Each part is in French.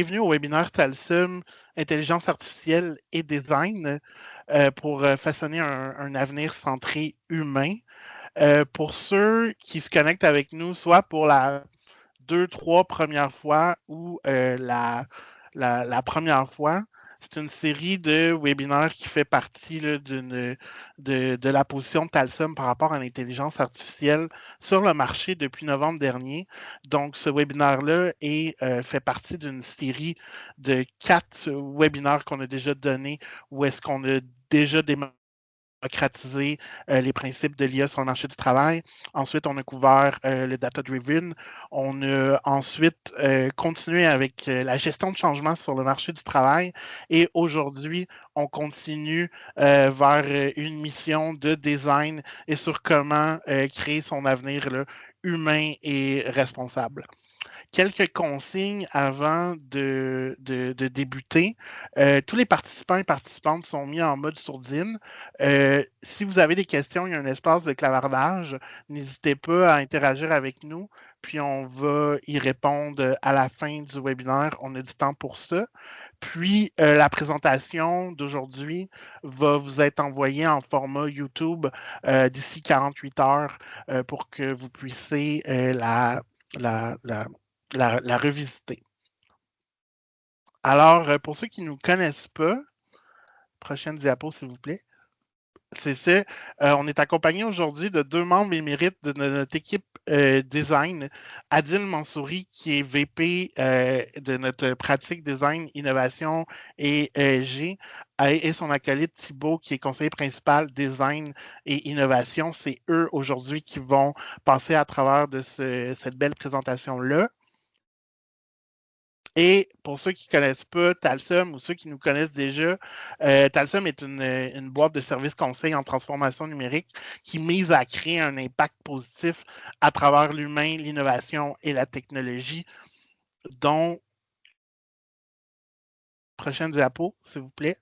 Bienvenue au webinaire Talsum Intelligence artificielle et design pour façonner un avenir centré humain. Pour ceux qui se connectent avec nous, soit pour la 2, 3 premières fois ou la première fois, c'est une série de webinaires qui fait partie là, de la position de Talsum par rapport à l'intelligence artificielle sur le marché depuis novembre dernier. Donc, ce webinaire-là fait partie d'une série de 4 webinaires qu'on a déjà donnés où est-ce qu'on a déjà démocratiser les principes de l'IA sur le marché du travail. Ensuite, on a couvert le data-driven. On a ensuite continué avec la gestion de changement sur le marché du travail. Et aujourd'hui, on continue vers une mission de design et sur comment créer son avenir là, humain et responsable. Quelques consignes avant de débuter. Tous les participants et participantes sont mis en mode sourdine. Si vous avez des questions, il y a un espace de clavardage. N'hésitez pas à interagir avec nous, puis on va y répondre à la fin du webinaire. On a du temps pour ça. Puis, la présentation d'aujourd'hui va vous être envoyée en format YouTube d'ici 48 heures pour que vous puissiez la, la, la revisiter. Alors, pour ceux qui ne nous connaissent pas, prochaine diapo, s'il vous plaît. C'est ça. On est accompagné aujourd'hui de 2 membres émérites de notre équipe design. Adil Mansouri, qui est VP de notre pratique design, innovation et G, et son acolyte Thibault, qui est conseiller principal design et innovation. C'est eux aujourd'hui qui vont passer à travers de cette belle présentation-là. Et pour ceux qui ne connaissent pas Talsum ou ceux qui nous connaissent déjà, Talsum est une boîte de services conseils en transformation numérique qui mise à créer un impact positif à travers l'humain, l'innovation et la technologie, dont, prochaine diapo, s'il vous plaît.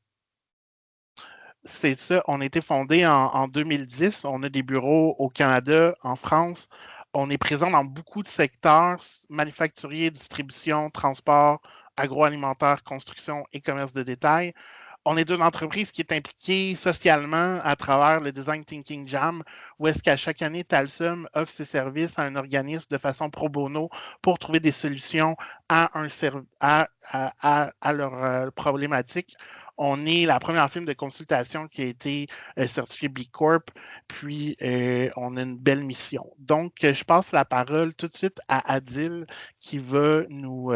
C'est ça, on a été fondé en 2010. On a des bureaux au Canada, en France. On est présent dans beaucoup de secteurs, manufacturier, distribution, transport, agroalimentaire, construction et commerce de détail. On est une entreprise qui est impliquée socialement à travers le Design Thinking Jam, où est-ce qu'à chaque année, Talsum offre ses services à un organisme de façon pro bono pour trouver des solutions à leurs problématiques. On est la première firme de consultation qui a été certifiée B Corp, puis on a une belle mission. Donc, je passe la parole tout de suite à Adil qui va nous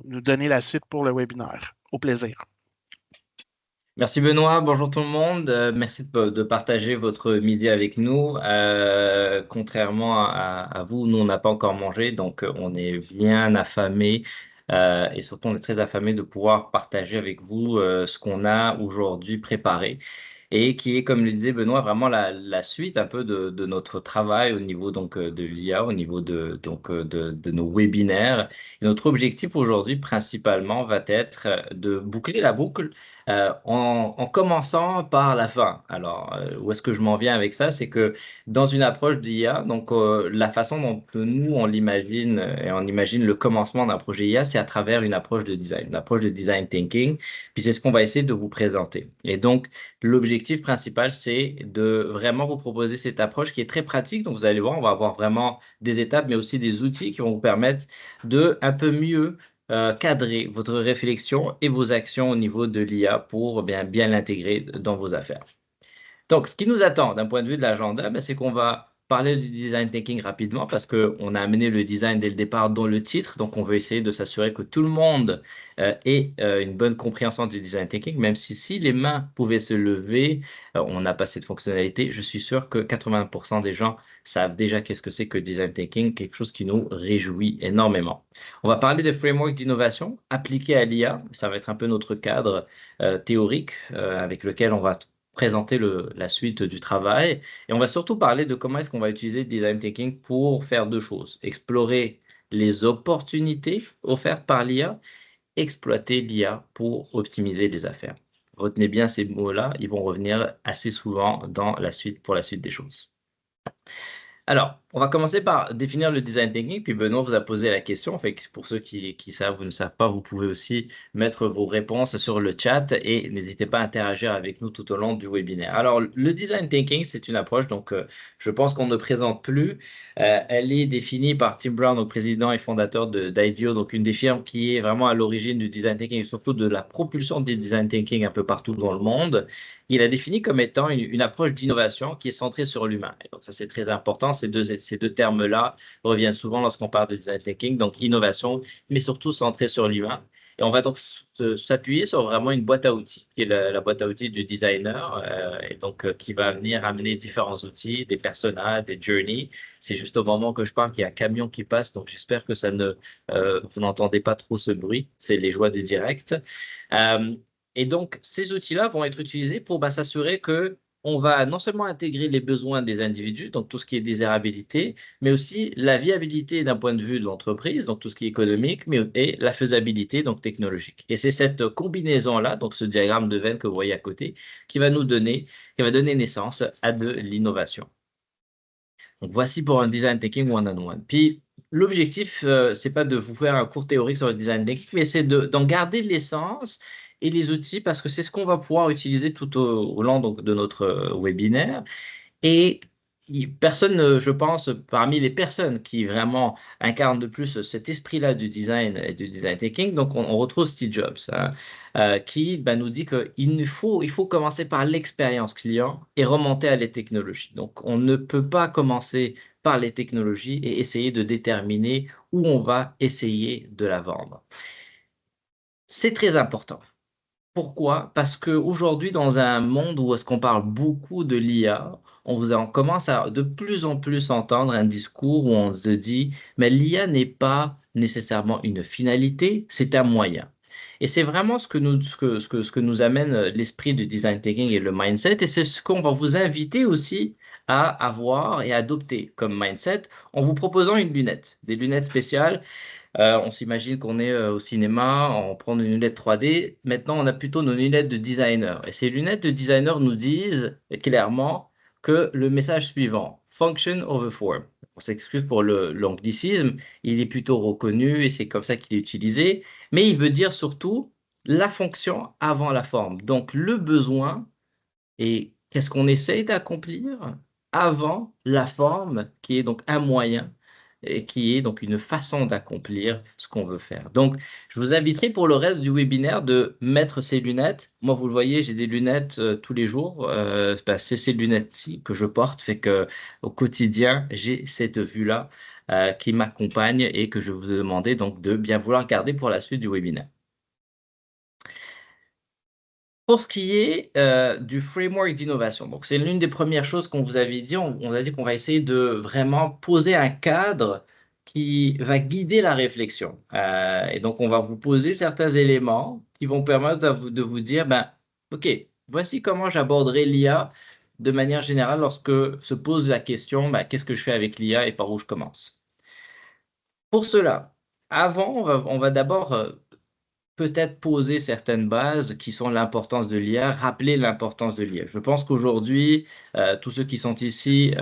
donner la suite pour le webinaire. Au plaisir. Merci Benoît, bonjour tout le monde. Merci de partager votre midi avec nous. Contrairement à vous, nous on n'a pas encore mangé, donc on est bien affamés et surtout on est très affamés de pouvoir partager avec vous ce qu'on a aujourd'hui préparé et qui est, comme le disait Benoît, vraiment la suite un peu de notre travail au niveau donc de l'IA, au niveau de nos webinaires. Et notre objectif aujourd'hui principalement va être de boucler la boucle en commençant par la fin. Alors, où est-ce que je m'en viens avec ça? C'est que dans une approche d'IA, donc la façon dont nous, on l'imagine et on imagine le commencement d'un projet IA, c'est à travers une approche de design, une approche de design thinking. Puis c'est ce qu'on va essayer de vous présenter. Et donc, l'objectif principal, c'est de vraiment vous proposer cette approche qui est très pratique. Donc, vous allez voir, on va avoir vraiment des étapes, mais aussi des outils qui vont vous permettre de un peu mieux cadrer votre réflexion et vos actions au niveau de l'IA pour bien l'intégrer dans vos affaires. Donc, ce qui nous attend d'un point de vue de l'agenda, c'est qu'on va parler du design thinking rapidement parce qu'on a amené le design dès le départ dans le titre. Donc, on veut essayer de s'assurer que tout le monde ait une bonne compréhension du design thinking, même si les mains pouvaient se lever, on n'a pas cette fonctionnalité. Je suis sûr que 80% des gens savent déjà qu'est-ce que c'est que design thinking, quelque chose qui nous réjouit énormément. On va parler des frameworks d'innovation appliqués à l'IA. Ça va être un peu notre cadre théorique avec lequel on va présenter la suite du travail. Et on va surtout parler de comment est-ce qu'on va utiliser le design thinking pour faire 2 choses. Explorer les opportunités offertes par l'IA, exploiter l'IA pour optimiser les affaires. Retenez bien ces mots-là, ils vont revenir assez souvent dans la suite, pour la suite des choses. Alors, on va commencer par définir le design thinking, puis Benoît vous a posé la question. Fait que pour ceux qui savent ou ne savent pas, vous pouvez aussi mettre vos réponses sur le chat et n'hésitez pas à interagir avec nous tout au long du webinaire. Alors, le design thinking, c'est une approche, donc je pense qu'on ne présente plus. Elle est définie par Tim Brown, donc président et fondateur d'IDEO, donc une des firmes qui est vraiment à l'origine du design thinking et surtout de la propulsion du design thinking un peu partout dans le monde. Il a défini comme étant une approche d'innovation qui est centrée sur l'humain. Et donc, ça, c'est très important. Ces deux termes-là reviennent souvent lorsqu'on parle de design thinking, donc innovation, mais surtout centrée sur l'humain. Et on va donc s'appuyer sur vraiment une boîte à outils, qui est la boîte à outils du designer, et donc qui va venir amener différents outils, des personas, des journeys. C'est juste au moment que je parle qu'il y a un camion qui passe, donc j'espère que vous n'entendez pas trop ce bruit. C'est les joies du direct. Euh, et donc, ces outils-là vont être utilisés pour s'assurer que on va non seulement intégrer les besoins des individus, donc tout ce qui est désirabilité, mais aussi la viabilité d'un point de vue de l'entreprise, donc tout ce qui est économique, et la faisabilité, donc technologique. Et c'est cette combinaison-là, donc ce diagramme de Venn que vous voyez à côté, qui va donner naissance à de l'innovation. Donc voici pour un design thinking one-on-one. Puis l'objectif, c'est pas de vous faire un cours théorique sur le design thinking, mais c'est d'en garder l'essence et les outils parce que c'est ce qu'on va pouvoir utiliser tout au long donc, de notre webinaire. Et personne, je pense, parmi les personnes qui vraiment incarnent le plus cet esprit-là du design et du design thinking, donc on retrouve Steve Jobs, hein, qui nous dit il faut commencer par l'expérience client et remonter à les technologies. Donc on ne peut pas commencer par les technologies et essayer de déterminer où on va essayer de la vendre. C'est très important. Pourquoi? Parce qu'aujourd'hui, dans un monde où est-ce qu'on parle beaucoup de l'IA, on commence à de plus en plus entendre un discours où on se dit, mais l'IA n'est pas nécessairement une finalité, c'est un moyen. Et c'est vraiment ce que nous amène l'esprit du design thinking et le mindset, et c'est ce qu'on va vous inviter aussi à avoir et adopter comme mindset en vous proposant une lunette, des lunettes spéciales. On s'imagine qu'on est au cinéma, on prend une lunette 3D. Maintenant, on a plutôt nos lunettes de designer. Et ces lunettes de designer nous disent clairement que le message suivant, function over form. On s'excuse pour l'anglicisme, il est plutôt reconnu et c'est comme ça qu'il est utilisé, mais il veut dire surtout la fonction avant la forme. Donc, le besoin et qu'est-ce qu'on essaye d'accomplir avant la forme, qui est donc un moyen et qui est donc une façon d'accomplir ce qu'on veut faire. Donc, je vous inviterai pour le reste du webinaire de mettre ces lunettes. Moi, vous le voyez, j'ai des lunettes tous les jours. C'est ces lunettes-ci que je porte, fait que au quotidien, j'ai cette vue-là qui m'accompagne et que je vais vous demander donc de bien vouloir garder pour la suite du webinaire. Pour ce qui est du framework d'innovation, donc c'est l'une des premières choses qu'on vous avait dit. On a dit qu'on va essayer de vraiment poser un cadre qui va guider la réflexion. Et donc, on va vous poser certains éléments qui vont permettre de vous dire, OK, voici comment j'aborderai l'IA de manière générale lorsque se pose la question, qu'est-ce que je fais avec l'IA et par où je commence? Pour cela, avant, on va d'abord peut-être poser certaines bases qui sont l'importance de l'IA, rappeler l'importance de l'IA. Je pense qu'aujourd'hui, tous ceux qui sont ici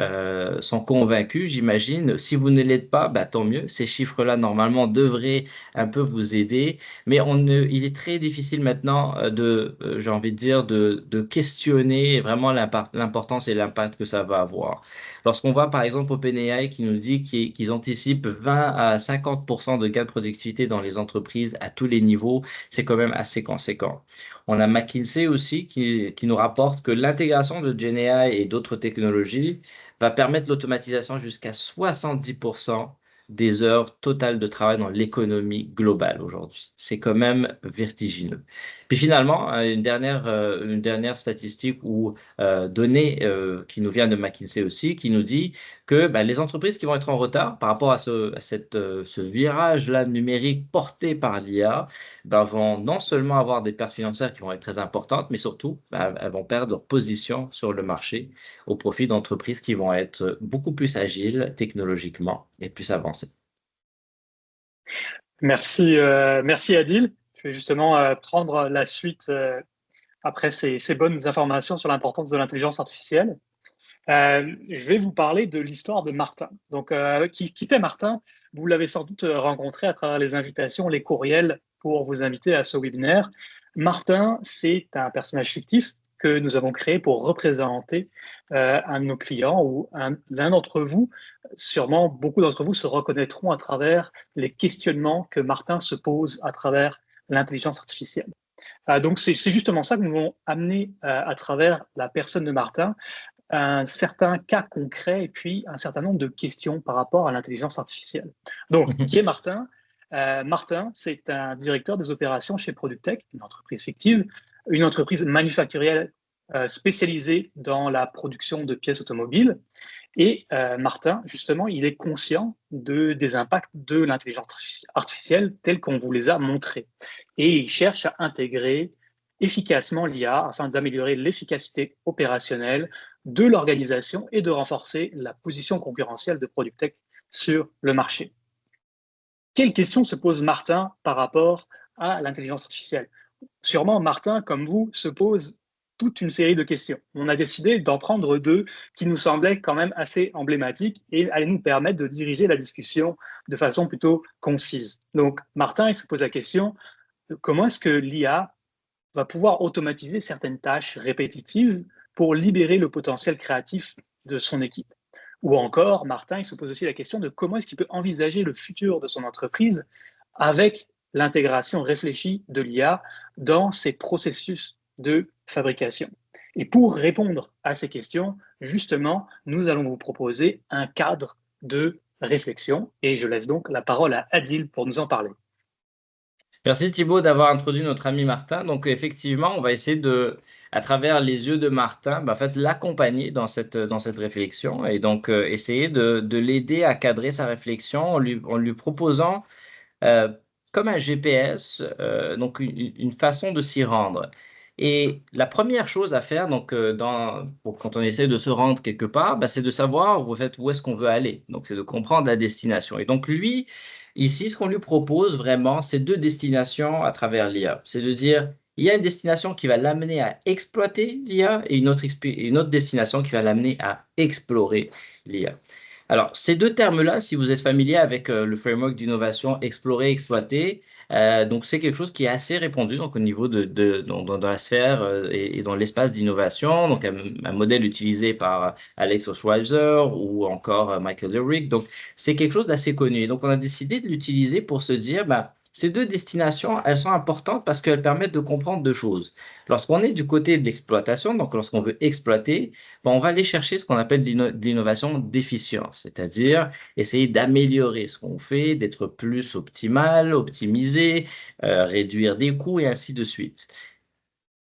sont convaincus, j'imagine. Si vous ne l'êtes pas, tant mieux. Ces chiffres-là, normalement, devraient un peu vous aider. Mais il est très difficile maintenant j'ai envie de dire, de questionner vraiment l'importance et l'impact que ça va avoir. Lorsqu'on voit, par exemple, OpenAI qui nous dit qu'ils anticipent 20 à 50% de gains de productivité dans les entreprises à tous les niveaux, c'est quand même assez conséquent. On a McKinsey aussi qui nous rapporte que l'intégration de GenAI et d'autres technologies va permettre l'automatisation jusqu'à 70% des heures totales de travail dans l'économie globale aujourd'hui. C'est quand même vertigineux. Puis finalement, une dernière statistique ou donnée qui nous vient de McKinsey aussi, qui nous dit que les entreprises qui vont être en retard par rapport à ce virage-là numérique porté par l'IA, vont non seulement avoir des pertes financières qui vont être très importantes, mais surtout, elles vont perdre leur position sur le marché au profit d'entreprises qui vont être beaucoup plus agiles technologiquement et plus avancées. Merci Adil. Je vais justement prendre la suite après ces bonnes informations sur l'importance de l'intelligence artificielle. Je vais vous parler de l'histoire de Martin. Donc, qui était Martin? Vous l'avez sans doute rencontré à travers les invitations, les courriels pour vous inviter à ce webinaire. Martin, c'est un personnage fictif que nous avons créé pour représenter un de nos clients ou l'un d'entre vous. Sûrement, beaucoup d'entre vous se reconnaîtront à travers les questionnements que Martin se pose à travers l'intelligence artificielle. Donc, c'est justement ça que nous voulons amener à travers la personne de Martin, un certain cas concret et puis un certain nombre de questions par rapport à l'intelligence artificielle. Donc, qui est Martin? Martin, c'est un directeur des opérations chez Productech, une entreprise fictive, une entreprise manufacturière spécialisée dans la production de pièces automobiles. Et Martin, justement, il est conscient des impacts de l'intelligence artificielle tels qu'on vous les a montrés. Et il cherche à intégrer efficacement l'IA afin d'améliorer l'efficacité opérationnelle de l'organisation et de renforcer la position concurrentielle de Productech sur le marché. Quelles questions se pose Martin par rapport à l'intelligence artificielle? Sûrement, Martin, comme vous, se pose toute une série de questions. On a décidé d'en prendre deux qui nous semblaient quand même assez emblématiques et allaient nous permettre de diriger la discussion de façon plutôt concise. Donc, Martin, il se pose la question, comment est-ce que l'IA va pouvoir automatiser certaines tâches répétitives pour libérer le potentiel créatif de son équipe? Ou encore, Martin, il se pose aussi la question de comment est-ce qu'il peut envisager le futur de son entreprise avec l'intégration réfléchie de l'IA dans ses processus de fabrication. Et pour répondre à ces questions, justement, nous allons vous proposer un cadre de réflexion et je laisse donc la parole à Adil pour nous en parler. Merci Thibaut d'avoir introduit notre ami Martin. Donc effectivement, on va essayer de, à travers les yeux de Martin, en fait, l'accompagner dans cette réflexion et donc essayer de l'aider à cadrer sa réflexion en lui proposant comme un GPS, donc une façon de s'y rendre. Et la première chose à faire, donc, quand on essaie de se rendre quelque part, c'est de savoir en fait, où est-ce qu'on veut aller. Donc, c'est de comprendre la destination. Et donc, lui, ici, ce qu'on lui propose vraiment, c'est deux destinations à travers l'IA. C'est de dire, il y a une destination qui va l'amener à exploiter l'IA et une autre destination qui va l'amener à explorer l'IA. Alors, ces deux termes-là, si vous êtes familier avec le framework d'innovation explorer, exploiter, donc c'est quelque chose qui est assez répandu donc, au niveau dans la sphère et dans l'espace d'innovation. Donc, un modèle utilisé par Alex Oschweizer ou encore Michael Lurick. Donc, c'est quelque chose d'assez connu. Et donc, on a décidé de l'utiliser pour se dire, ces deux destinations, elles sont importantes parce qu'elles permettent de comprendre deux choses. Lorsqu'on est du côté de l'exploitation, donc lorsqu'on veut exploiter, on va aller chercher ce qu'on appelle de l'innovation d'efficience, c'est-à-dire essayer d'améliorer ce qu'on fait, d'être plus optimal, optimiser, réduire des coûts et ainsi de suite.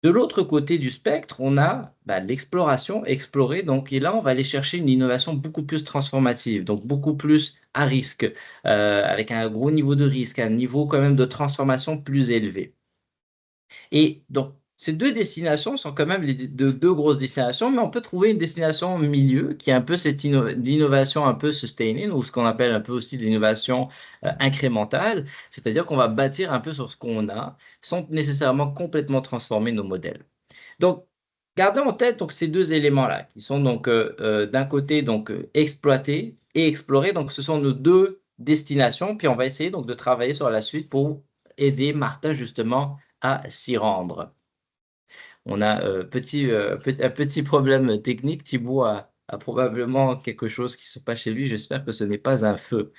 De l'autre côté du spectre, on a l'exploration, explorer, donc, et là, on va aller chercher une innovation beaucoup plus transformative, donc beaucoup plus à risque, avec un gros niveau de risque, un niveau quand même de transformation plus élevé. Et donc, ces deux destinations sont quand même deux grosses destinations, mais on peut trouver une destination au milieu qui est un peu cette innovation un peu sustained, ou ce qu'on appelle un peu aussi l'innovation incrémentale, c'est-à-dire qu'on va bâtir un peu sur ce qu'on a, sans nécessairement complètement transformer nos modèles. Donc, gardez en tête donc, ces deux éléments-là, qui sont donc d'un côté donc, exploiter et explorer, donc ce sont nos deux destinations, puis on va essayer donc de travailler sur la suite pour aider Martin justement à s'y rendre. On a un petit problème technique. Thibaut a probablement quelque chose qui se passe chez lui. J'espère que ce n'est pas un feu.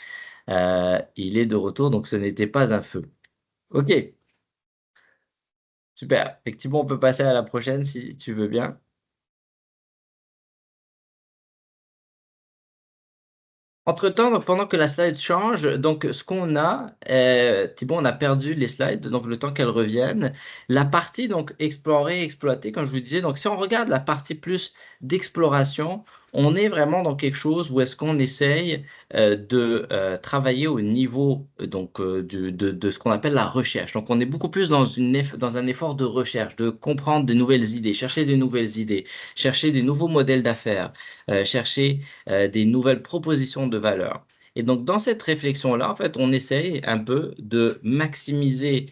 Il est de retour, donc ce n'était pas un feu. OK, super. Effectivement, on peut passer à la prochaine si tu veux bien. Entre-temps, donc, pendant que la slide change, donc ce qu'on a, Thibaut, on a perdu les slides, donc le temps qu'elles reviennent. La partie donc explorer, exploiter, comme je vous disais, donc si on regarde la partie plus d'exploration, on est vraiment dans quelque chose où est-ce qu'on essaye de travailler au niveau donc, de ce qu'on appelle la recherche. Donc on est beaucoup plus dans un effort de recherche, de comprendre de nouvelles idées, chercher de nouvelles idées, chercher des nouveaux modèles d'affaires, chercher des nouvelles propositions de valeur. Et donc, dans cette réflexion-là, en fait, on essaye un peu de maximiser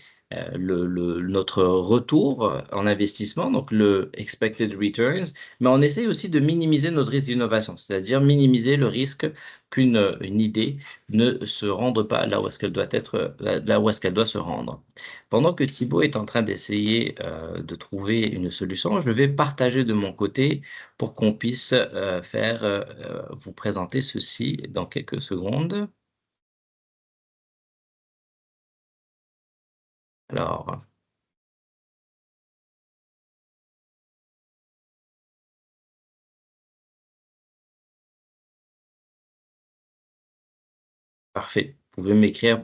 notre retour en investissement, donc le expected returns, mais on essaye aussi de minimiser notre risque d'innovation, c'est-à-dire minimiser le risque qu'une idée ne se rende pas là où est-ce qu'elle doit être, là où est-ce qu'elle doit se rendre. Pendant que Thibaut est en train d'essayer de trouver une solution, je vais partager de mon côté pour qu'on puisse vous présenter ceci dans quelques secondes. Alors, parfait. Vous pouvez m'écrire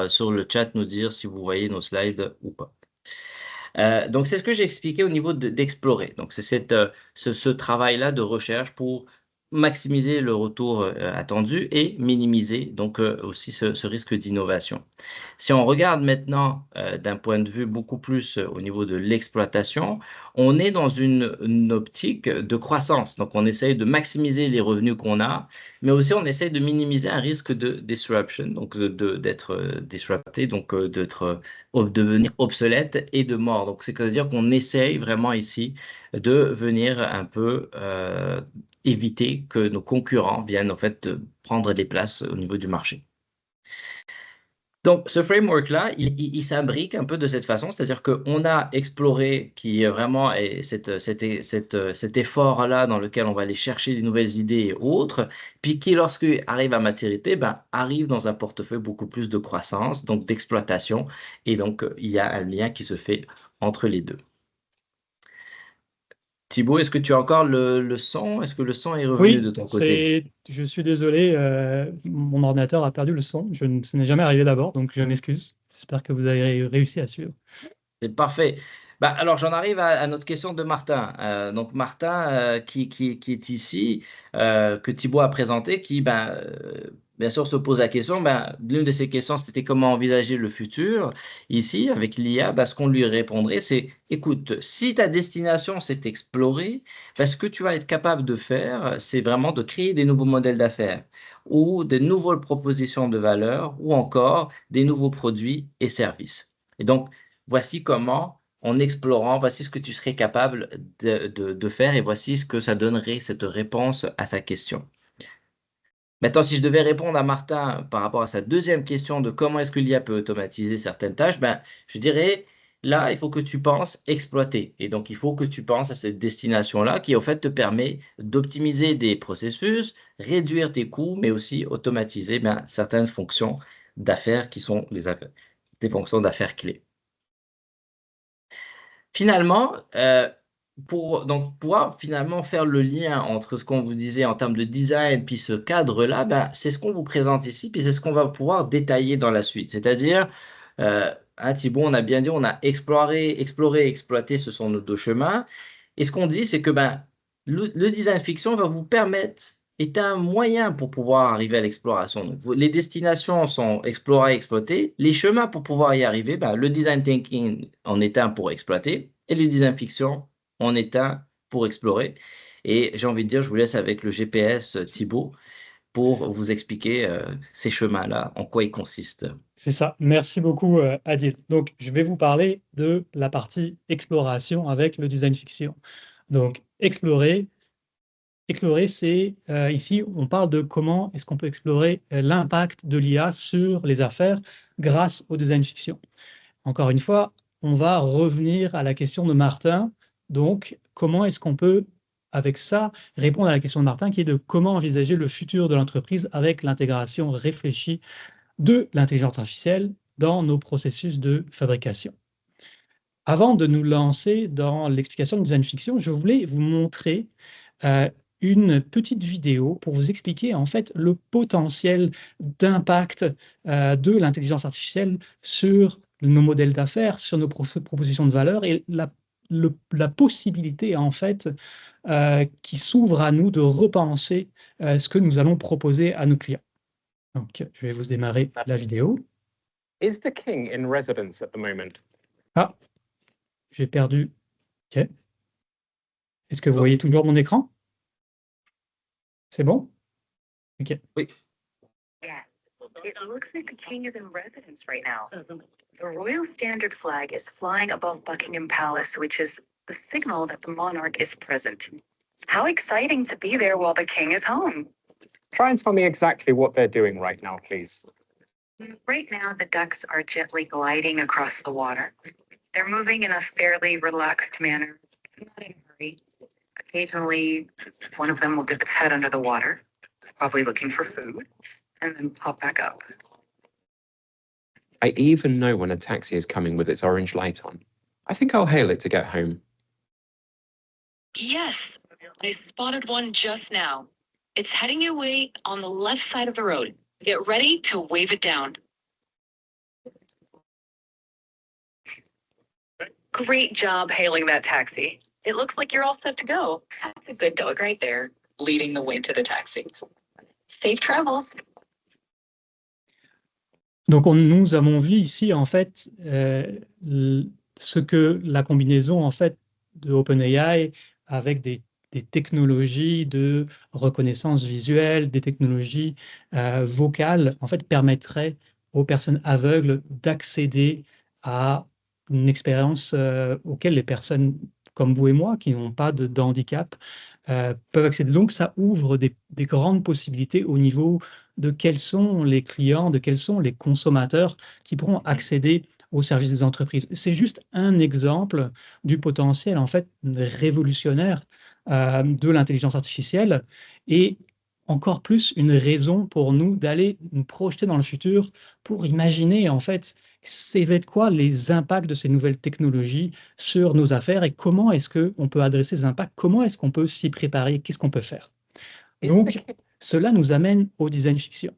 sur le chat, nous dire si vous voyez nos slides ou pas. Donc, c'est ce que j'ai expliqué au niveau d'explorer. Donc, c'est ce travail-là de recherche pour maximiser le retour attendu et minimiser donc aussi ce risque d'innovation. Si on regarde maintenant d'un point de vue beaucoup plus au niveau de l'exploitation, on est dans une optique de croissance. Donc, on essaye de maximiser les revenus qu'on a, mais aussi on essaye de minimiser un risque de disruption, donc d'être disrupté, donc devenir obsolète et de mort. Donc, c'est-à-dire qu'on essaye vraiment ici de venir un peu éviter que nos concurrents viennent en fait prendre des places au niveau du marché. Donc, ce framework-là, il s'imbrique un peu de cette façon, c'est-à-dire qu'on a exploré qui est vraiment cet effort-là dans lequel on va aller chercher des nouvelles idées et autres, puis qui, lorsqu'il arrive à maturité, arrive dans un portefeuille beaucoup plus de croissance, donc d'exploitation, et donc il y a un lien qui se fait entre les deux. Thibaut, est-ce que tu as encore le son? Est-ce que le son est revenu de ton côté? Je suis désolé, mon ordinateur a perdu le son. Ce n'est jamais arrivé d'abord, donc je m'excuse. J'espère que vous avez réussi à suivre. C'est parfait. Alors, j'en arrive à notre question de Martin. Donc, Martin, qui est ici, que Thibaut a présenté, qui, bien sûr, se pose la question. L'une de ces questions, c'était comment envisager le futur. Ici, avec l'IA, ce qu'on lui répondrait, c'est, écoute, si ta destination, c'est explorer, ce que tu vas être capable de faire, c'est vraiment de créer des nouveaux modèles d'affaires ou des nouvelles propositions de valeur ou encore des nouveaux produits et services. Et donc, voici comment, en explorant, voici ce que tu serais capable de faire et voici ce que ça donnerait, cette réponse à ta question. Maintenant, si je devais répondre à Martin par rapport à sa deuxième question de comment est-ce que l'IA peut automatiser certaines tâches, je dirais, là, il faut que tu penses exploiter. Et donc, il faut que tu penses à cette destination-là qui, au fait, te permet d'optimiser des processus, réduire tes coûts, mais aussi automatiser certaines fonctions d'affaires qui sont des fonctions d'affaires clés. Finalement, pour donc pouvoir finalement faire le lien entre ce qu'on vous disait en termes de design puis ce cadre-là, c'est ce qu'on vous présente ici, puis c'est ce qu'on va pouvoir détailler dans la suite. C'est-à-dire, Thibaut, on a bien dit, on a exploré, exploité, ce sont nos deux chemins. Et ce qu'on dit, c'est que le design fiction va vous permettre, est un moyen pour pouvoir arriver à l'exploration. Donc, les destinations sont explorer, exploiter. Les chemins pour pouvoir y arriver, le design thinking en est un pour exploiter et le design fiction en est un pour explorer. Et j'ai envie de dire, je vous laisse avec le GPS Thibaut pour vous expliquer ces chemins-là, en quoi ils consistent. C'est ça. Merci beaucoup, Adil. Donc, je vais vous parler de la partie exploration avec le design fiction. Donc, explorer, c'est ici, on parle de comment est-ce qu'on peut explorer l'impact de l'IA sur les affaires grâce au design fiction. Encore une fois, on va revenir à la question de Martin. Donc, comment est-ce qu'on peut, avec ça, répondre à la question de Martin qui est de comment envisager le futur de l'entreprise avec l'intégration réfléchie de l'intelligence artificielle dans nos processus de fabrication. Avant de nous lancer dans l'explication du design fiction, je voulais vous montrer une petite vidéo pour vous expliquer en fait le potentiel d'impact de l'intelligence artificielle sur nos modèles d'affaires, sur nos propositions de valeur et la possibilité en fait qui s'ouvre à nous de repenser ce que nous allons proposer à nos clients. Donc, je vais vous démarrer la vidéo. Is the king in residence at the moment? Ah, j'ai perdu. OK. Est-ce que vous voyez toujours mon écran? C'est bon? OK. Oui. It looks like the king is in residence right now. The Royal Standard flag is flying above Buckingham Palace, which is the signal that the monarch is present. How exciting to be there while the king is home. Try and tell me exactly what they're doing right now, please. Right now, the ducks are gently gliding across the water. They're moving in a fairly relaxed manner, not in a hurry. Occasionally, one of them will dip its head under the water, probably looking for food, and then pop back up. I even know when a taxi is coming with its orange light on. I think I'll hail it to get home. Yes, I spotted one just now. It's heading your way on the left side of the road. Get ready to wave it down. Great job hailing that taxi. It looks like you're all set to go. That's a good dog right there, leading the way to the taxi. Safe travels. Donc, nous avons vu ici, en fait, ce que la combinaison, en fait, de OpenAI avec des technologies de reconnaissance visuelle, des technologies vocales, en fait, permettrait aux personnes aveugles d'accéder à une expérience auquel les personnes comme vous et moi, qui n'ont pas de handicap, peuvent accéder. Donc, ça ouvre des grandes possibilités au niveau de quels sont les clients, de quels sont les consommateurs qui pourront accéder aux services des entreprises. C'est juste un exemple du potentiel, en fait, révolutionnaire de l'intelligence artificielle et encore plus une raison pour nous d'aller nous projeter dans le futur pour imaginer, en fait, c'est quoi les impacts de ces nouvelles technologies sur nos affaires et comment est-ce qu'on peut adresser ces impacts, comment est-ce qu'on peut s'y préparer, qu'est-ce qu'on peut faire. Donc, cela nous amène au design fiction.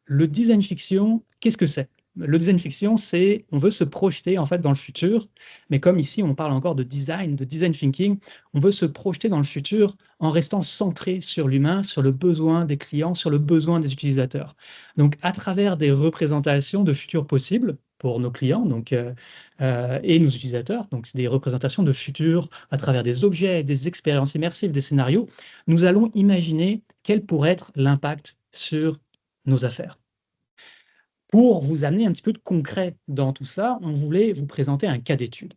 Le design fiction, qu'est-ce que c'est? Le design fiction, c'est on veut se projeter en fait dans le futur, mais comme ici on parle encore de design thinking, on veut se projeter dans le futur en restant centré sur l'humain, sur le besoin des clients, sur le besoin des utilisateurs. Donc à travers des représentations de futurs possibles pour nos clients et nos utilisateurs, donc c'est des représentations de futurs à travers des objets, des expériences immersives, des scénarios, nous allons imaginer quel pourrait être l'impact sur nos affaires. Pour vous amener un petit peu de concret dans tout ça, on voulait vous présenter un cas d'étude.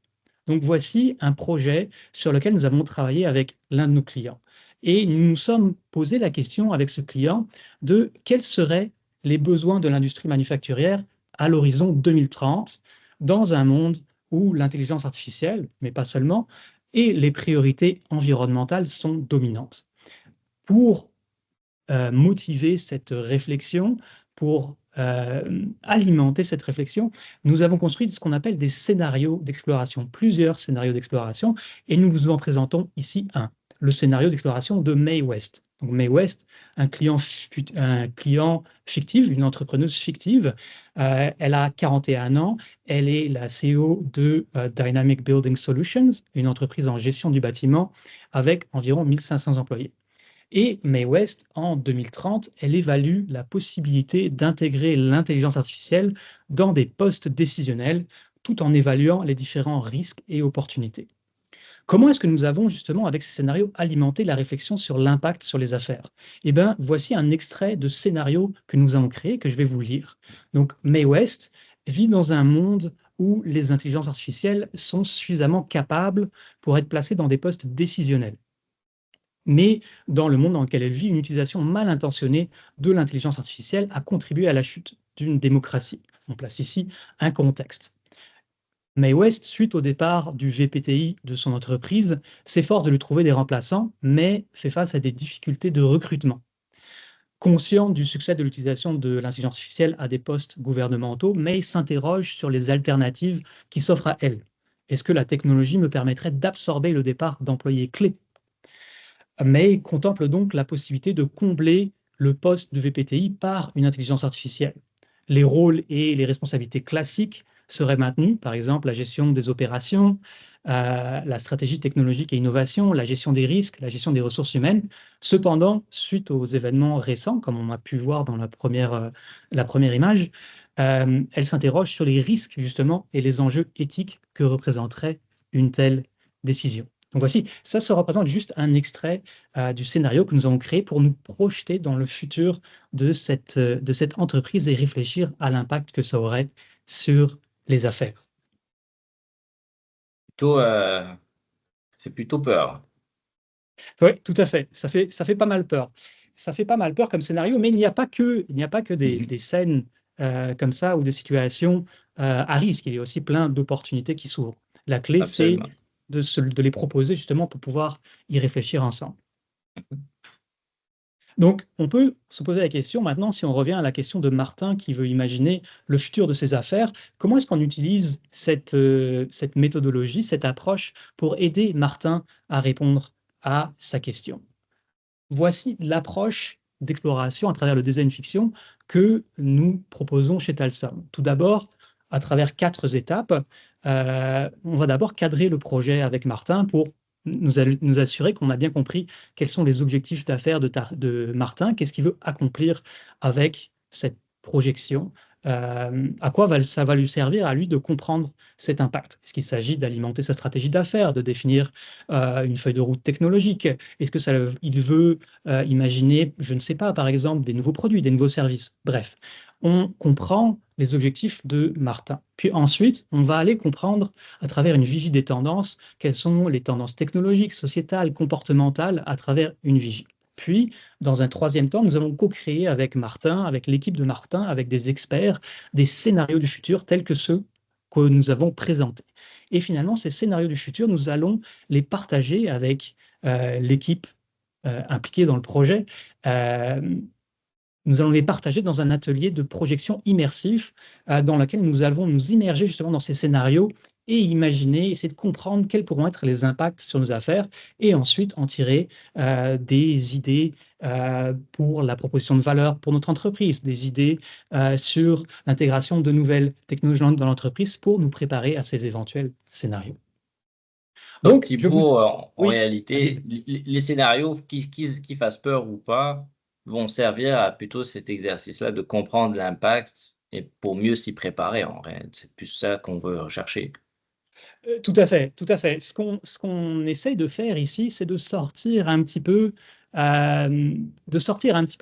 Donc voici un projet sur lequel nous avons travaillé avec l'un de nos clients. Et nous nous sommes posé la question avec ce client de quels seraient les besoins de l'industrie manufacturière à l'horizon 2030 dans un monde où l'intelligence artificielle, mais pas seulement, et les priorités environnementales sont dominantes. Pour motiver cette réflexion, pour alimenter cette réflexion, nous avons construit ce qu'on appelle des scénarios d'exploration, plusieurs scénarios d'exploration, et nous vous en présentons ici un, le scénario d'exploration de Mae West. Donc Mae West, un client fictif, une entrepreneuse fictive, elle a 41 ans, elle est la CEO de Dynamic Building Solutions, une entreprise en gestion du bâtiment avec environ 1500 employés. Et Mae West, en 2030, elle évalue la possibilité d'intégrer l'intelligence artificielle dans des postes décisionnels, tout en évaluant les différents risques et opportunités. Comment est-ce que nous avons justement, avec ces scénarios, alimenté la réflexion sur l'impact sur les affaires? Eh bien, voici un extrait de scénario que nous avons créé, que je vais vous lire. Donc, Mae West vit dans un monde où les intelligences artificielles sont suffisamment capables pour être placées dans des postes décisionnels. Mais dans le monde dans lequel elle vit, une utilisation mal intentionnée de l'intelligence artificielle a contribué à la chute d'une démocratie. On place ici un contexte. Mae West, suite au départ du VPTI de son entreprise, s'efforce de lui trouver des remplaçants, mais fait face à des difficultés de recrutement. Consciente du succès de l'utilisation de l'intelligence artificielle à des postes gouvernementaux, Mae s'interroge sur les alternatives qui s'offrent à elle. Est-ce que la technologie me permettrait d'absorber le départ d'employés clés? Mae contemple donc la possibilité de combler le poste de VPTI par une intelligence artificielle. Les rôles et les responsabilités classiques seraient maintenus, par exemple la gestion des opérations, la stratégie technologique et innovation, la gestion des risques, la gestion des ressources humaines. Cependant, suite aux événements récents, comme on a pu voir dans la première image, elle s'interroge sur les risques justement et les enjeux éthiques que représenterait une telle décision. Donc voici, ça représente juste un extrait du scénario que nous avons créé pour nous projeter dans le futur de cette entreprise et réfléchir à l'impact que ça aurait sur les affaires. Ça fait plutôt peur. Oui, tout à fait. Ça fait pas mal peur. Ça fait pas mal peur comme scénario, mais il n'y a pas que des scènes comme ça ou des situations à risque. Il y a aussi plein d'opportunités qui s'ouvrent. La clé, c'est Absolument. de les proposer justement pour pouvoir y réfléchir ensemble. Donc, on peut se poser la question maintenant, si on revient à la question de Martin qui veut imaginer le futur de ses affaires, comment est-ce qu'on utilise cette méthodologie, cette approche pour aider Martin à répondre à sa question? Voici l'approche d'exploration à travers le design fiction que nous proposons chez Talsom. Tout d'abord, à travers 4 étapes, on va d'abord cadrer le projet avec Martin pour nous assurer qu'on a bien compris quels sont les objectifs d'affaires de Martin, qu'est-ce qu'il veut accomplir avec cette projection, à quoi ça va lui servir à lui de comprendre cet impact. Est-ce qu'il s'agit d'alimenter sa stratégie d'affaires, de définir une feuille de route technologique? Est-ce que il veut imaginer, je ne sais pas, par exemple, des nouveaux produits, des nouveaux services? Bref, on comprend les objectifs de Martin. Puis ensuite, on va aller comprendre à travers une vigie des tendances, quelles sont les tendances technologiques, sociétales, comportementales à travers une vigie. Puis, dans un troisième temps, nous allons co-créer avec Martin, avec l'équipe de Martin, avec des experts, des scénarios du futur tels que ceux que nous avons présentés. Et finalement, ces scénarios du futur, nous allons les partager avec l'équipe impliquée dans le projet. Nous allons les partager dans un atelier de projection immersif dans lequel nous allons nous immerger justement dans ces scénarios et imaginer, essayer de comprendre quels pourront être les impacts sur nos affaires et ensuite en tirer des idées pour la proposition de valeur pour notre entreprise, des idées sur l'intégration de nouvelles technologies dans l'entreprise pour nous préparer à ces éventuels scénarios. Donc, Thibaut, en Oui, réalité, les scénarios qui fassent peur ou pas vont servir à plutôt cet exercice-là de comprendre l'impact et pour mieux s'y préparer en réalité. C'est plus ça qu'on veut rechercher. Tout à fait, tout à fait. Ce qu'on essaye de faire ici, c'est de sortir un petit peu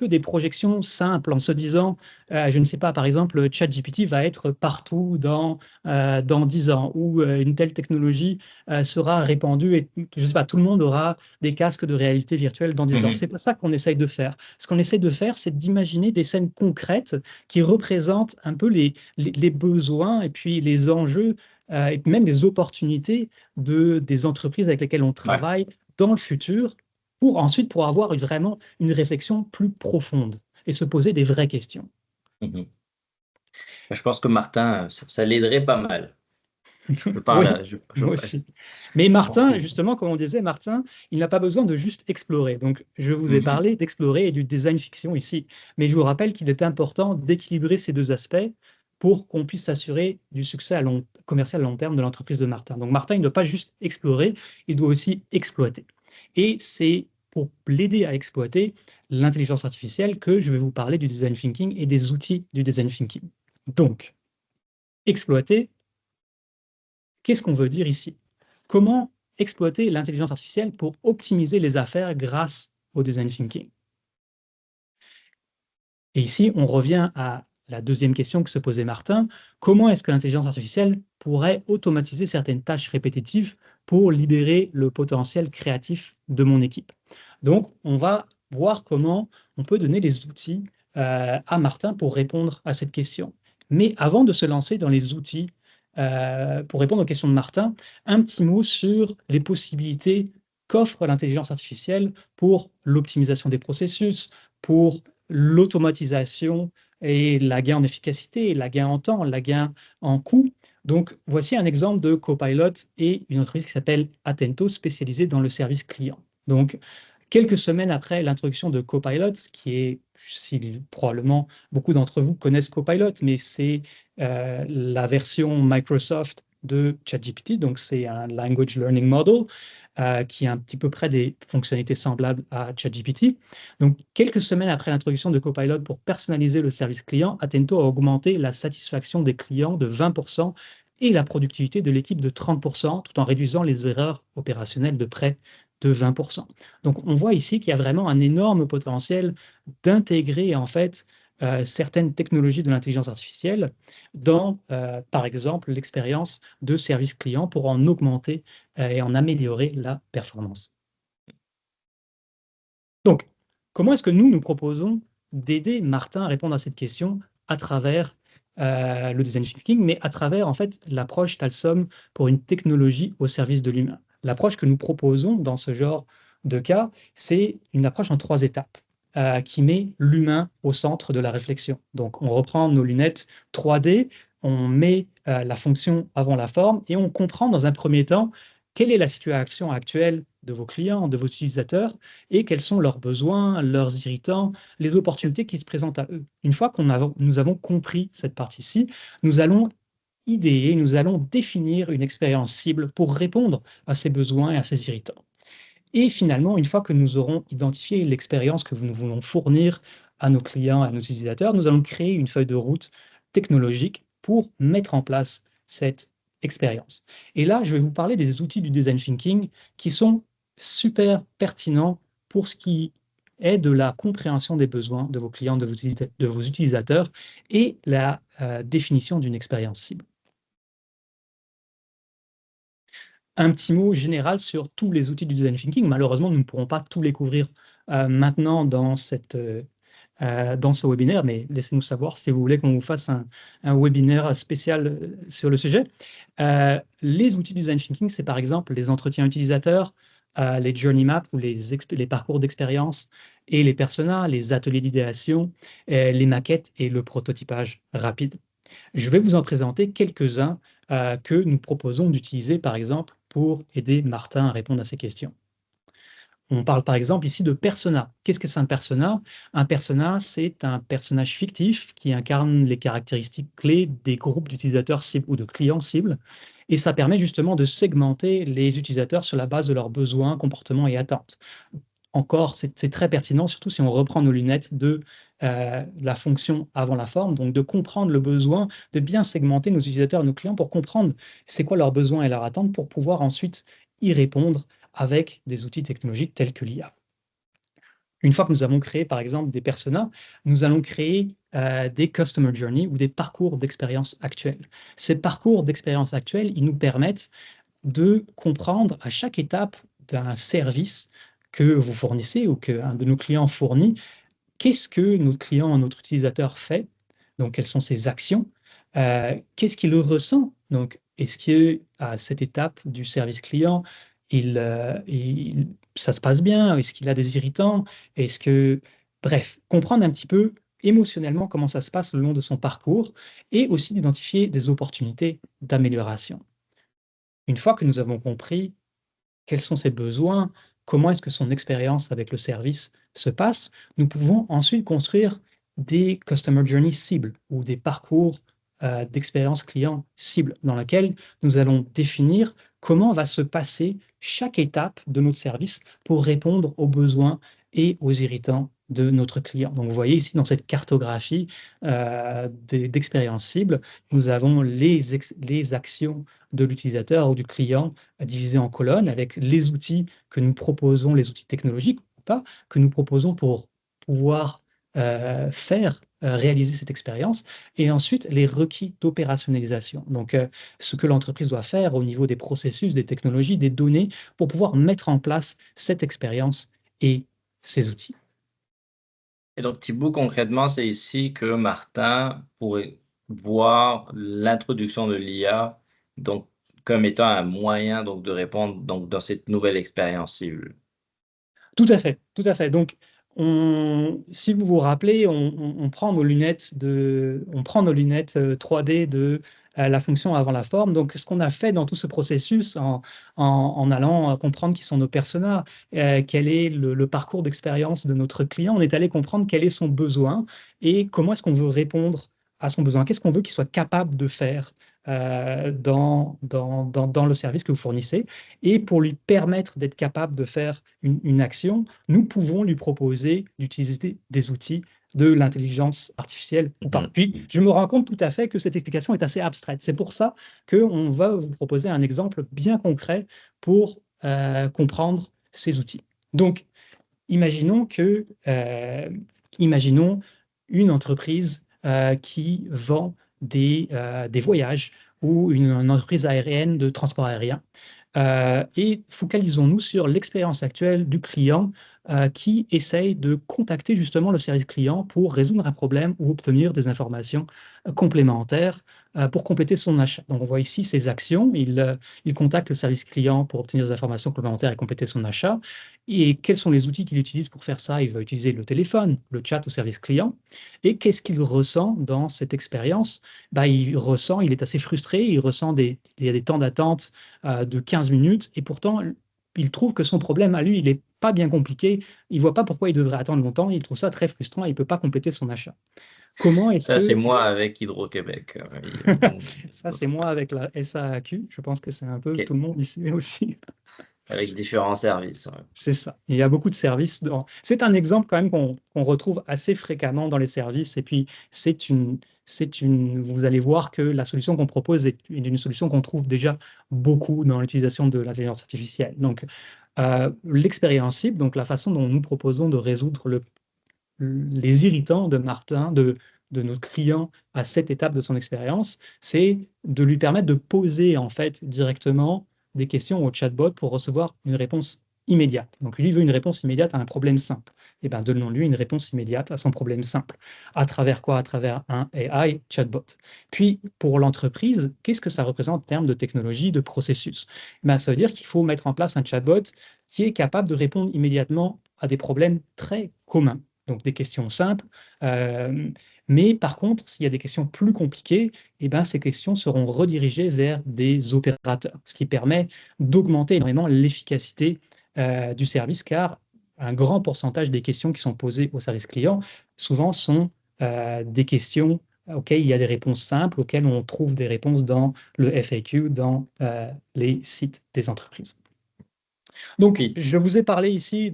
des projections simples en se disant, je ne sais pas, par exemple, ChatGPT va être partout dans 10 ans, ou une telle technologie sera répandue et, je ne sais pas, tout le monde aura des casques de réalité virtuelle dans 10 ans. C'est pas ça qu'on essaye de faire. Ce qu'on essaye de faire, c'est d'imaginer des scènes concrètes qui représentent un peu les besoins et puis les enjeux et même les opportunités des entreprises avec lesquelles on travaille dans le futur pour ensuite pouvoir avoir vraiment une réflexion plus profonde et se poser des vraies questions. Je pense que Martin, ça l'aiderait pas mal. Je parle, oui, moi aussi. Mais Martin, justement, comme on disait, Martin, il n'a pas besoin de juste explorer. Donc, je vous ai parlé d'explorer et du design fiction ici. Mais je vous rappelle qu'il est important d'équilibrer ces deux aspects pour qu'on puisse s'assurer du succès commercial à long terme de l'entreprise de Martin. Donc Martin, il ne doit pas juste explorer, il doit aussi exploiter. Et c'est pour l'aider à exploiter l'intelligence artificielle que je vais vous parler du design thinking et des outils du design thinking. Donc, exploiter, qu'est-ce qu'on veut dire ici? Comment exploiter l'intelligence artificielle pour optimiser les affaires grâce au design thinking? Et ici, on revient à la deuxième question que se posait Martin, comment est-ce que l'intelligence artificielle pourrait automatiser certaines tâches répétitives pour libérer le potentiel créatif de mon équipe? Donc, on va voir comment on peut donner les outils à Martin pour répondre à cette question. Mais avant de se lancer dans les outils pour répondre aux questions de Martin, un petit mot sur les possibilités qu'offre l'intelligence artificielle pour l'optimisation des processus, pour l'automatisation et la gain en efficacité, la gain en temps, la gain en coût. Donc, voici un exemple de Copilot et une entreprise qui s'appelle Atento, spécialisée dans le service client. Donc, quelques semaines après l'introduction de Copilot, qui est, probablement beaucoup d'entre vous connaissent Copilot, mais c'est la version Microsoft de ChatGPT, donc c'est un Language Learning Model, qui a un petit peu près des fonctionnalités semblables à ChatGPT. Donc, quelques semaines après l'introduction de Copilot pour personnaliser le service client, Atento a augmenté la satisfaction des clients de 20% et la productivité de l'équipe de 30%, tout en réduisant les erreurs opérationnelles de près de 20%. Donc, on voit ici qu'il y a vraiment un énorme potentiel d'intégrer en fait certaines technologies de l'intelligence artificielle dans, par exemple, l'expérience de service client pour en augmenter et en améliorer la performance. Donc, comment est-ce que nous proposons d'aider Martin à répondre à cette question à travers le design thinking, mais à travers en fait l'approche Talsom pour une technologie au service de l'humain. L'approche que nous proposons dans ce genre de cas, c'est une approche en 3 étapes qui met l'humain au centre de la réflexion. Donc, on reprend nos lunettes 3D, on met la fonction avant la forme et on comprend dans un premier temps quelle est la situation actuelle de vos clients, de vos utilisateurs et quels sont leurs besoins, leurs irritants, les opportunités qui se présentent à eux. Une fois que nous avons compris cette partie-ci, nous allons idéer, nous allons définir une expérience cible pour répondre à ces besoins et à ces irritants. Et finalement, une fois que nous aurons identifié l'expérience que nous voulons fournir à nos clients, à nos utilisateurs, nous allons créer une feuille de route technologique pour mettre en place cette expérience. Et là, je vais vous parler des outils du design thinking qui sont super pertinents pour ce qui est de la compréhension des besoins de vos clients, de vos utilisateurs et la définition d'une expérience cible. Un petit mot général sur tous les outils du design thinking. Malheureusement, nous ne pourrons pas tous les couvrir maintenant dans ce webinaire, mais laissez-nous savoir si vous voulez qu'on vous fasse un webinaire spécial sur le sujet. Les outils du design thinking, c'est par exemple les entretiens utilisateurs, les journey maps ou les parcours d'expérience et les personas, les ateliers d'idéation, les maquettes et le prototypage rapide. Je vais vous en présenter quelques-uns que nous proposons d'utiliser, par exemple, pour aider Martin à répondre à ces questions. On parle par exemple ici de persona. Qu'est-ce que c'est un persona? Un persona, c'est un personnage fictif qui incarne les caractéristiques clés des groupes d'utilisateurs cibles ou de clients cibles. Et ça permet justement de segmenter les utilisateurs sur la base de leurs besoins, comportements et attentes. Encore, c'est très pertinent, surtout si on reprend nos lunettes de la fonction avant la forme, donc de comprendre le besoin, de bien segmenter nos utilisateurs et nos clients pour comprendre c'est quoi leurs besoins et leurs attentes pour pouvoir ensuite y répondre avec des outils technologiques tels que l'IA. Une fois que nous avons créé, par exemple, des personas, nous allons créer des customer journey ou des parcours d'expérience actuels. Ces parcours d'expérience actuels, ils nous permettent de comprendre à chaque étape d'un service que vous fournissez ou qu'un de nos clients fournit, qu'est-ce que notre client, notre utilisateur fait, donc quelles sont ses actions, qu'est-ce qu'il ressent, donc est-ce qu'à cette étape du service client, ça se passe bien, est-ce qu'il a des irritants, bref, comprendre un petit peu émotionnellement comment ça se passe le long de son parcours et aussi d'identifier des opportunités d'amélioration. Une fois que nous avons compris quels sont ses besoins, comment est-ce que son expérience avec le service se passe, nous pouvons ensuite construire des Customer Journey cibles ou des parcours d'expérience client cibles dans lesquels nous allons définir comment va se passer chaque étape de notre service pour répondre aux besoins et aux irritants de notre client. Donc, vous voyez ici dans cette cartographie d'expérience cible, nous avons les actions de l'utilisateur ou du client divisées en colonnes avec les outils que nous proposons, les outils technologiques ou pas, que nous proposons pour pouvoir réaliser cette expérience, et ensuite les requis d'opérationnalisation. Donc, ce que l'entreprise doit faire au niveau des processus, des technologies, des données, pour pouvoir mettre en place cette expérience et ces outils. Et donc, Thibaut, concrètement, c'est ici que Martin pourrait voir l'introduction de l'IA donc, comme étant un moyen donc, de répondre donc, dans cette nouvelle expérience cible. Tout à fait, tout à fait. Donc, si vous vous rappelez, on prend nos lunettes 3D de la fonction avant la forme. Donc, ce qu'on a fait dans tout ce processus en allant comprendre qui sont nos personas, quel est le parcours d'expérience de notre client, on est allé comprendre quel est son besoin et comment est-ce qu'on veut répondre à son besoin. Qu'est-ce qu'on veut qu'il soit capable de faire dans le service que vous fournissez. Et pour lui permettre d'être capable de faire une action, nous pouvons lui proposer d'utiliser des outils de l'intelligence artificielle ou pas. Puis, je me rends compte tout à fait que cette explication est assez abstraite. C'est pour ça qu'on va vous proposer un exemple bien concret pour comprendre ces outils. Donc, imaginons une entreprise qui vend des voyages ou une entreprise aérienne de transport aérien. Et focalisons-nous sur l'expérience actuelle du client qui essaye de contacter justement le service client pour résoudre un problème ou obtenir des informations complémentaires pour compléter son achat. Donc, on voit ici ses actions. Il contacte le service client pour obtenir des informations complémentaires et compléter son achat. Et quels sont les outils qu'il utilise pour faire ça? Il va utiliser le téléphone, le chat au service client. Et qu'est-ce qu'il ressent dans cette expérience? Il est assez frustré, il y a des temps d'attente de 15 minutes et pourtant, il trouve que son problème à lui, il n'est pas bien compliqué. Il ne voit pas pourquoi il devrait attendre longtemps. Il trouve ça très frustrant et il ne peut pas compléter son achat. Comment est-ce Ça, que... c'est moi avec Hydro-Québec. Ça, c'est moi avec la SAAQ. Je pense que c'est un peu Ok. tout le monde ici aussi. Avec différents services. C'est ça. Il y a beaucoup de services. C'est un exemple quand même qu'on retrouve assez fréquemment dans les services. Et puis, vous allez voir que la solution qu'on propose est une solution qu'on trouve déjà beaucoup dans l'utilisation de l'intelligence artificielle. Donc, l'expérience cible, donc la façon dont nous proposons de résoudre les irritants de Martin, de notre client à cette étape de son expérience, c'est de lui permettre de poser en fait directement des questions au chatbot pour recevoir une réponse immédiate. Donc, lui veut une réponse immédiate à un problème simple. Eh bien, donnons-lui une réponse immédiate à son problème simple. À travers quoi? À travers un AI chatbot. Puis, pour l'entreprise, qu'est-ce que ça représente en termes de technologie, de processus? Ça veut dire qu'il faut mettre en place un chatbot qui est capable de répondre immédiatement à des problèmes très communs. Donc, des questions simples. Mais par contre, s'il y a des questions plus compliquées, ces questions seront redirigées vers des opérateurs, ce qui permet d'augmenter énormément l'efficacité du service, car un grand pourcentage des questions qui sont posées au service client, souvent sont des questions auxquelles il y a des réponses simples, auxquelles on trouve des réponses dans le FAQ, dans les sites des entreprises. Donc, je vous ai parlé ici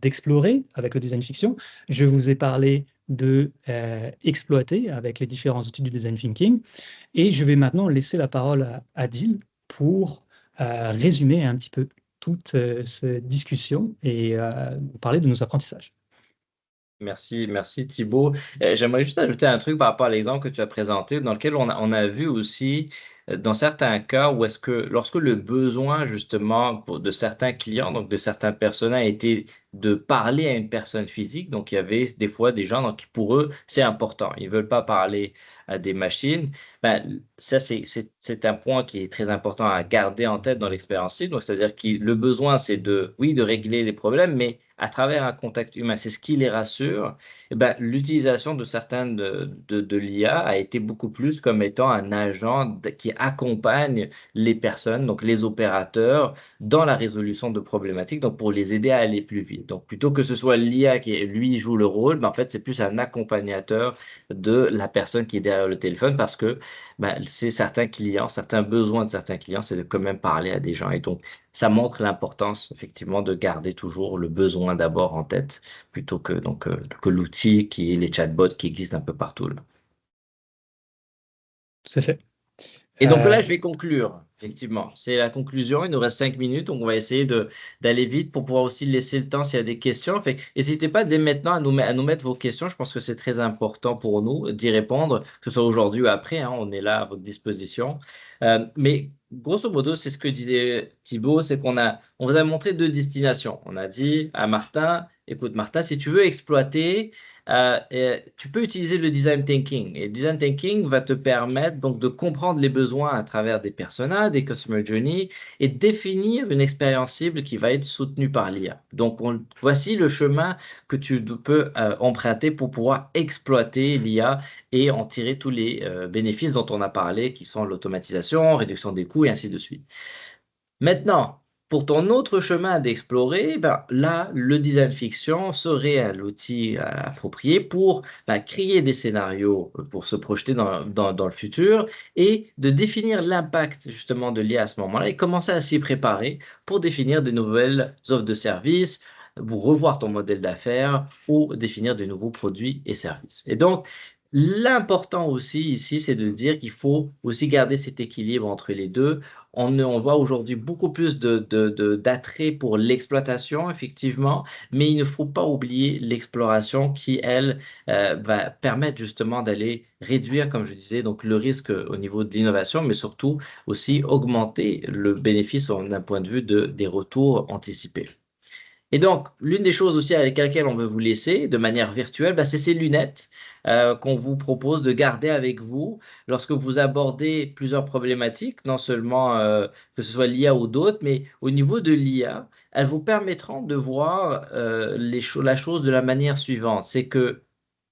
d'explorer avec le design fiction. Je vous ai parlé d'exploiter avec les différents outils du design thinking. Et je vais maintenant laisser la parole à Adil pour résumer un petit peu toute cette discussion et vous parler de nos apprentissages. Merci Thibaut. J'aimerais juste ajouter un truc par rapport à l'exemple que tu as présenté, dans lequel on a vu aussi, dans certains cas, où est-ce que lorsque le besoin justement de certains clients, donc de certains personnes, a été de parler à une personne physique, donc il y avait des fois des gens qui pour eux c'est important, ils ne veulent pas parler à des machines. Ça c'est un point qui est très important à garder en tête dans l'expérience cible. Donc c'est-à-dire que le besoin c'est de régler les problèmes, mais à travers un contact humain, c'est ce qui les rassure. L'utilisation de certaines de l'IA a été beaucoup plus comme étant un agent qui accompagne les personnes, donc les opérateurs, dans la résolution de problématiques, donc pour les aider à aller plus vite. Donc plutôt que ce soit l'IA qui, lui, joue le rôle, en fait, c'est plus un accompagnateur de la personne qui est derrière le téléphone parce que c'est certains besoins de certains clients, c'est de quand même parler à des gens. Et donc, ça montre l'importance, effectivement, de garder toujours le besoin d'abord en tête plutôt que, que l'outil qui est les chatbots qui existent un peu partout. Là. C'est fait. Et donc là, je vais conclure, effectivement. C'est la conclusion. Il nous reste 5 minutes, donc on va essayer d'aller vite pour pouvoir aussi laisser le temps s'il y a des questions. N'hésitez pas dès maintenant à nous mettre vos questions. Je pense que c'est très important pour nous d'y répondre, que ce soit aujourd'hui ou après. On est là à votre disposition. Mais grosso modo, c'est ce que disait Thibaut, c'est on vous a montré 2 destinations. On a dit à Martin, écoute Martin, si tu veux exploiter, tu peux utiliser le design thinking. Et le design thinking va te permettre donc de comprendre les besoins à travers des personas, des customer journey et définir une expérience cible qui va être soutenue par l'IA. Donc, voici le chemin que tu peux emprunter pour pouvoir exploiter l'IA et en tirer tous les bénéfices dont on a parlé, qui sont l'automatisation, réduction des coûts et ainsi de suite. Maintenant, pour ton autre chemin d'explorer, là, le design fiction serait l'outil approprié pour créer des scénarios pour se projeter dans le futur et de définir l'impact justement de l'IA à ce moment-là et commencer à s'y préparer pour définir des nouvelles offres de services, revoir ton modèle d'affaires ou définir de nouveaux produits et services. Et donc, l'important aussi ici, c'est de dire qu'il faut aussi garder cet équilibre entre les deux. On voit aujourd'hui beaucoup plus d'attrait pour l'exploitation, effectivement, mais il ne faut pas oublier l'exploration qui, elle, va permettre justement d'aller réduire, comme je disais, donc le risque au niveau de l'innovation, mais surtout aussi augmenter le bénéfice d'un point de vue des retours anticipés. Et donc, l'une des choses aussi avec laquelle on veut vous laisser de manière virtuelle, c'est ces lunettes qu'on vous propose de garder avec vous lorsque vous abordez plusieurs problématiques, non seulement que ce soit l'IA ou d'autres, mais au niveau de l'IA, elles vous permettront de voir la chose de la manière suivante. C'est que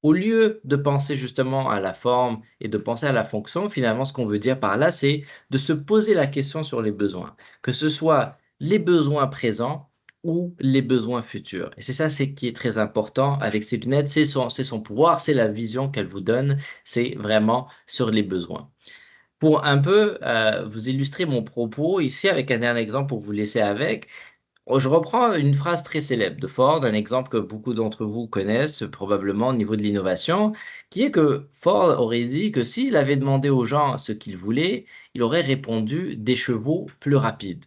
au lieu de penser justement à la forme et de penser à la fonction, finalement, ce qu'on veut dire par là, c'est de se poser la question sur les besoins, que ce soit les besoins présents ou les besoins futurs. Et c'est ça, c'est qui est très important avec ces lunettes, c'est son pouvoir, c'est la vision qu'elle vous donne, c'est vraiment sur les besoins. Pour un peu vous illustrer mon propos ici avec un dernier exemple pour vous laisser avec, je reprends une phrase très célèbre de Ford, un exemple que beaucoup d'entre vous connaissent probablement au niveau de l'innovation, qui est que Ford aurait dit que s'il avait demandé aux gens ce qu'ils voulaient, il aurait répondu des chevaux plus rapides.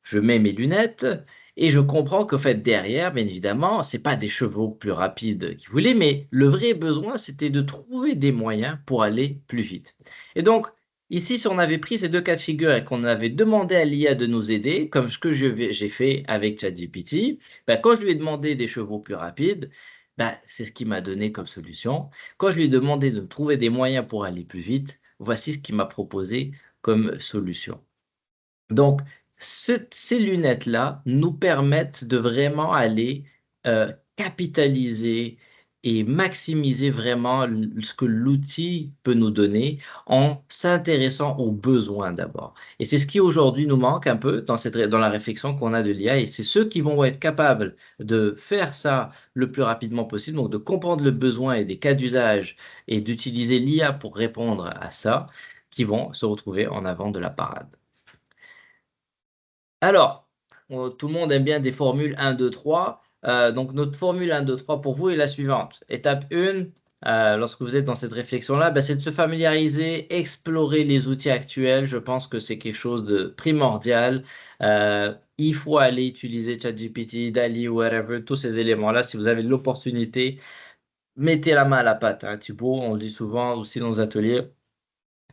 Je mets mes lunettes et je comprends qu'en fait derrière, bien évidemment, c'est pas des chevaux plus rapides qu'il voulait, mais le vrai besoin, c'était de trouver des moyens pour aller plus vite. Et donc, ici, si on avait pris ces deux cas de figure et qu'on avait demandé à l'IA de nous aider, comme ce que j'ai fait avec ChatGPT, quand je lui ai demandé des chevaux plus rapides, c'est ce qu'il m'a donné comme solution. Quand je lui ai demandé de me trouver des moyens pour aller plus vite, voici ce qu'il m'a proposé comme solution. Donc, ces lunettes-là nous permettent de vraiment aller capitaliser et maximiser vraiment ce que l'outil peut nous donner en s'intéressant aux besoins d'abord. Et c'est ce qui aujourd'hui nous manque un peu dans la réflexion qu'on a de l'IA, et c'est ceux qui vont être capables de faire ça le plus rapidement possible, donc de comprendre le besoin et des cas d'usage et d'utiliser l'IA pour répondre à ça, qui vont se retrouver en avant de la parade. Alors, tout le monde aime bien des formules 1, 2, 3. Donc, notre formule 1, 2, 3 pour vous est la suivante. Étape 1, lorsque vous êtes dans cette réflexion-là, c'est de se familiariser, explorer les outils actuels. Je pense que c'est quelque chose de primordial. Il faut aller utiliser ChatGPT, DALL-E, whatever, tous ces éléments-là. Si vous avez l'opportunité, mettez la main à la pâte. Thibaut, on le dit souvent aussi dans nos ateliers.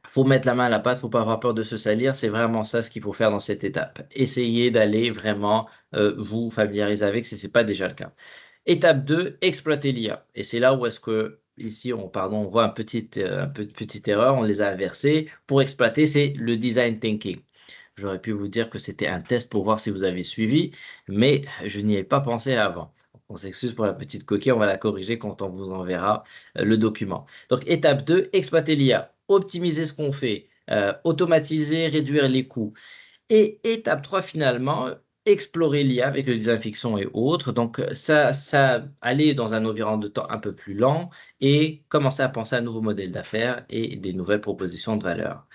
Il faut mettre la main à la pâte, il ne faut pas avoir peur de se salir. C'est vraiment ça ce qu'il faut faire dans cette étape. Essayez d'aller vraiment vous familiariser avec si ce n'est pas déjà le cas. Étape 2, exploiter l'IA. Et c'est là où est-ce que, ici, on voit une petite erreur, on les a inversées. Pour exploiter, c'est le design thinking. J'aurais pu vous dire que c'était un test pour voir si vous avez suivi, mais je n'y ai pas pensé avant. On s'excuse pour la petite coquille, on va la corriger quand on vous enverra le document. Donc, étape 2, exploiter l'IA. Optimiser ce qu'on fait, automatiser, réduire les coûts. Et étape 3, finalement, explorer l'IA avec le design fiction et autres. Donc, ça aller dans un environnement de temps un peu plus lent et commencer à penser à un nouveau modèle d'affaires et des nouvelles propositions de valeur.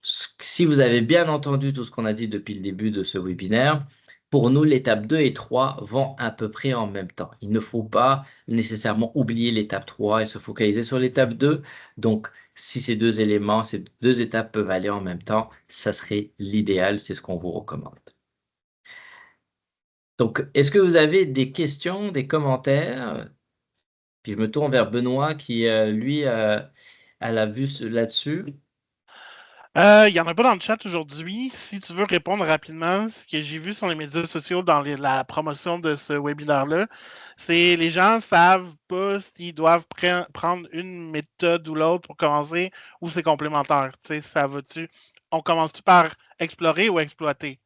Si vous avez bien entendu tout ce qu'on a dit depuis le début de ce webinaire, pour nous, l'étape 2 et 3 vont à peu près en même temps. Il ne faut pas nécessairement oublier l'étape 3 et se focaliser sur l'étape 2. Donc, si ces deux éléments, ces deux étapes peuvent aller en même temps, ça serait l'idéal, c'est ce qu'on vous recommande. Donc, est-ce que vous avez des questions, des commentaires? Puis je me tourne vers Benoît qui, lui, a la vue là-dessus. Il n'y en a pas dans le chat aujourd'hui. Si tu veux répondre rapidement, ce que j'ai vu sur les médias sociaux dans la promotion de ce webinaire-là, c'est les gens ne savent pas s'ils doivent prendre une méthode ou l'autre pour commencer ou c'est complémentaire. Ça va-tu? On commence-tu par explorer ou exploiter?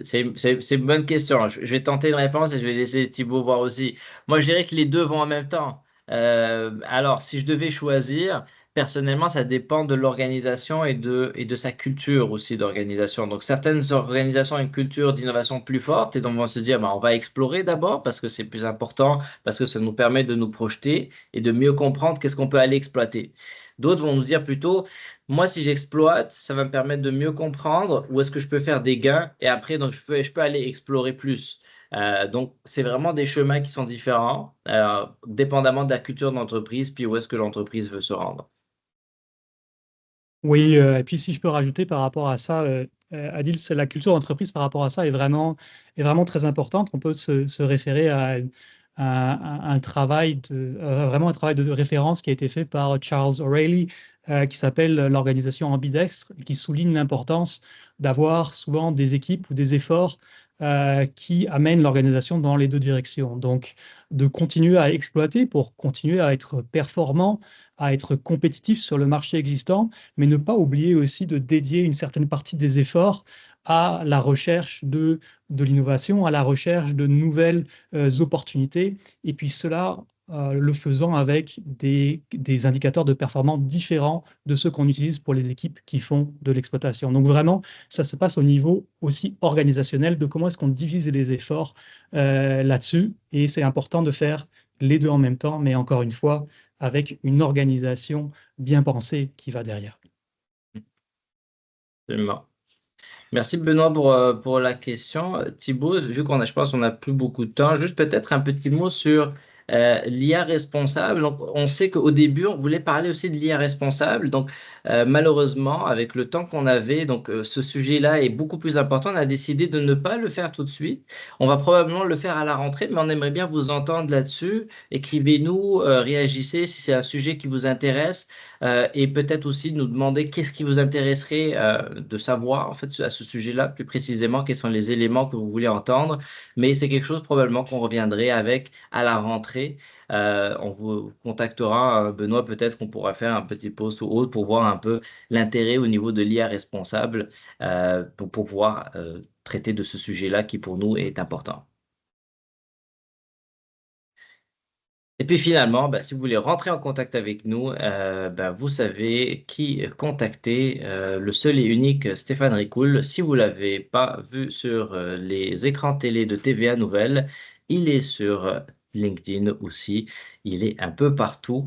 C'est une bonne question. Je vais tenter une réponse et je vais laisser Thibaut voir aussi. Moi, je dirais que les deux vont en même temps. Alors, si je devais choisir, personnellement, ça dépend de l'organisation et de sa culture aussi d'organisation. Donc, certaines organisations ont une culture d'innovation plus forte et donc vont se dire, on va explorer d'abord parce que c'est plus important, parce que ça nous permet de nous projeter et de mieux comprendre qu'est-ce qu'on peut aller exploiter. D'autres vont nous dire plutôt, moi, si j'exploite, ça va me permettre de mieux comprendre où est-ce que je peux faire des gains et après, donc, je peux aller explorer plus. Donc, c'est vraiment des chemins qui sont différents, dépendamment de la culture d'entreprise, puis où est-ce que l'entreprise veut se rendre. Oui, et puis si je peux rajouter par rapport à ça, Adil, c'est la culture d'entreprise par rapport à ça est vraiment très importante. On peut se référer à un travail vraiment un travail de référence qui a été fait par Charles O'Reilly, qui s'appelle l'organisation ambidextre, et qui souligne l'importance d'avoir souvent des équipes ou des efforts qui amènent l'organisation dans les deux directions. Donc, de continuer à exploiter pour continuer à être performant, à être compétitif sur le marché existant, mais ne pas oublier aussi de dédier une certaine partie des efforts à la recherche de l'innovation, à la recherche de nouvelles opportunités, et puis cela le faisant avec des indicateurs de performance différents de ceux qu'on utilise pour les équipes qui font de l'exploitation. Donc vraiment, ça se passe au niveau aussi organisationnel de comment est-ce qu'on divise les efforts là-dessus, et c'est important de faire les deux en même temps, mais encore une fois, avec une organisation bien pensée qui va derrière. Absolument. Merci Benoît pour la question. Thibaut, vu qu'on a, je pense, on n'a plus beaucoup de temps, juste peut-être un petit mot sur l'IA responsable. Donc, on sait qu'au début, on voulait parler aussi de l'IA responsable. Donc, malheureusement, avec le temps qu'on avait, donc ce sujet-là est beaucoup plus important. On a décidé de ne pas le faire tout de suite. On va probablement le faire à la rentrée, mais on aimerait bien vous entendre là-dessus. Écrivez-nous, réagissez si c'est un sujet qui vous intéresse. Et peut-être aussi nous demander qu'est-ce qui vous intéresserait de savoir en fait à ce sujet-là plus précisément, quels sont les éléments que vous voulez entendre. Mais c'est quelque chose probablement qu'on reviendrait avec à la rentrée. On vous contactera, Benoît, peut-être qu'on pourra faire un petit post ou autre pour voir un peu l'intérêt au niveau de l'IA responsable pour pouvoir traiter de ce sujet-là qui pour nous est important. Et puis finalement, si vous voulez rentrer en contact avec nous, vous savez qui contacter, le seul et unique Stéphane Ricoul. Si vous ne l'avez pas vu sur les écrans télé de TVA Nouvelles, il est sur LinkedIn aussi, il est un peu partout.